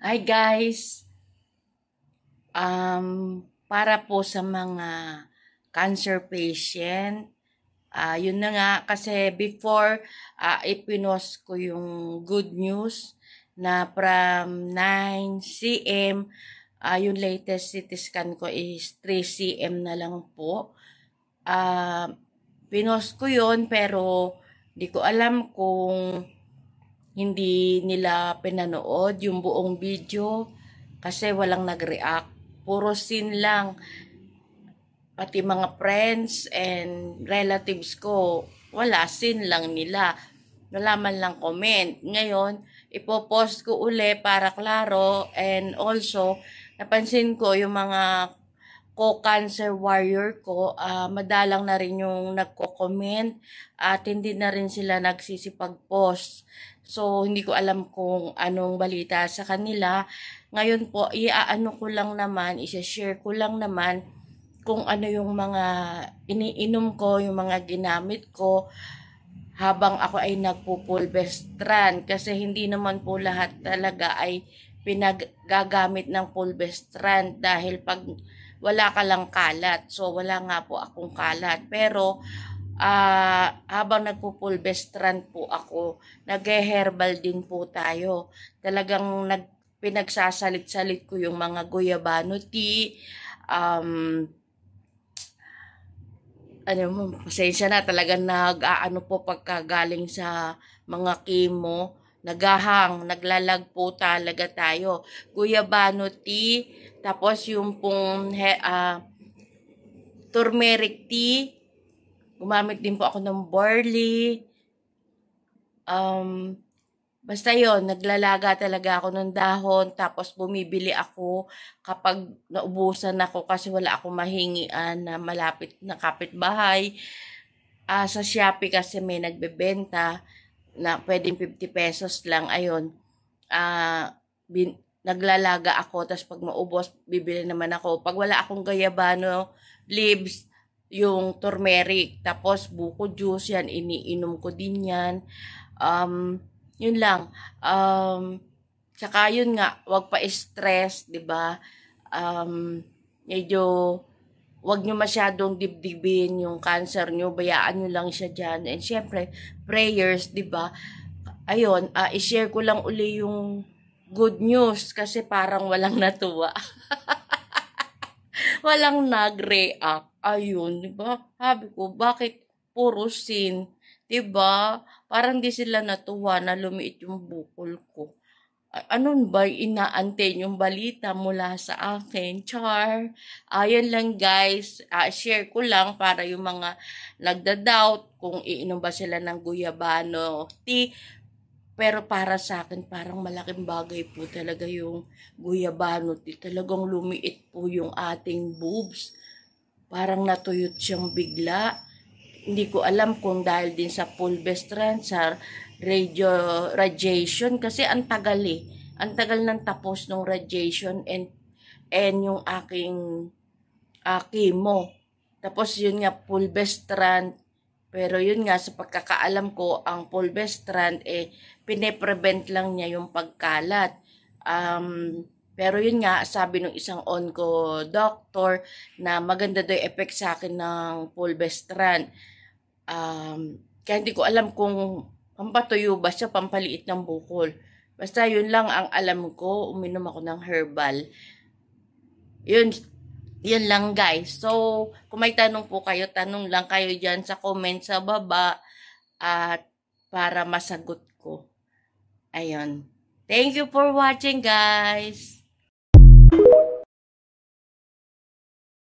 Hi guys, para po sa mga cancer patient, yun na nga kasi before ipinost ko yung good news na from 9 cm, yung latest CT scan ko is 3 cm na lang po. Pinost ko yun pero di ko alam kung hindi nila pinanood yung buong video kasi walang nag-react. Puro scene lang. Pati mga friends and relatives ko, wala, scene lang nila. Wala man lang comment. Ngayon, ipopost ko uli para klaro and also, napansin ko yung mga co-cancer warrior ko, madalang na rin yung nagko-comment at hindi na rin sila nagsisipag-post. So, hindi ko alam kung anong balita sa kanila. Ngayon po, iaano ko lang naman, isa-share ko lang naman kung ano yung mga iniinom ko, yung mga ginamit ko habang ako ay nagpo-pulvestran. Kasi hindi naman po lahat talaga ay pinagagamit ng pulvestran dahil pag wala ka lang kalat. So, wala nga po akong kalat. Pero, habang nagpupulvestran po ako, nag-herbal din po tayo. Talagang pinagsasalit-salit ko yung mga guyabano tea, ano mo, pasensya na talagang nag-aano po pagkagaling sa mga chemo, naglalag po talaga tayo. Guyabano tea, tapos yung pong turmeric tea, gumamit din po ako ng barley, basta yon, naglalaga talaga ako ng dahon, tapos bumibili ako kapag naubusan ako kasi wala akong mahingian na malapit na kapitbahay. Sa Shopee kasi may nagbebenta na pwedeng 50 pesos lang, ayun. Naglalaga ako, tapos pag maubos, bibili naman ako. Pag wala akong gayabano leaves, yung turmeric, tapos buko juice, yan, iniinom ko din yan. Yun lang. Tsaka yun nga, wag pa stress, 'di ba? Medyo wag nyo masyadong dibdibin yung cancer nyo, bayaan nyo lang siya dyan. And syempre, prayers, 'di ba? Ayun, i-share ko lang uli yung good news kasi parang walang natuwa. Walang nag-react. Ayun, 'di ba? Sabi ko, bakit puro sin? 'Di ba? Parang di sila natuwa na lumiit yung bukol ko. Ano ba inaantay yung balita mula sa akin? Char. Ayun lang guys. Share ko lang para yung mga nagda-doubt kung iinom ba sila ng guyabano tea. Pero para sa akin, parang malaking bagay po talaga yung guyabano tea. Talagang lumiit po yung ating boobs. Parang natuyot siyang bigla. Hindi ko alam kung dahil din sa fulvestrant, sa radiation, kasi ang tagal eh. Ang tagal ng tapos ng radiation and yung aking chemo. Tapos yun nga, fulvestrant. Pero yun nga, sa pagkakaalam ko, ang fulvestrant, pine-prevent lang niya yung pagkalat. Pero yun nga, sabi ng isang onco doctor na maganda daw yung effect sa akin ng fulvestrant. Kaya hindi ko alam kung pampatuyo ba siya, pampaliit ng bukol. Basta yun lang ang alam ko, uminom ako ng herbal. Yun, yun lang guys. So, kung may tanong po kayo, tanong lang kayo dyan sa comment sa baba at para masagot ko. Ayun. Thank you for watching guys.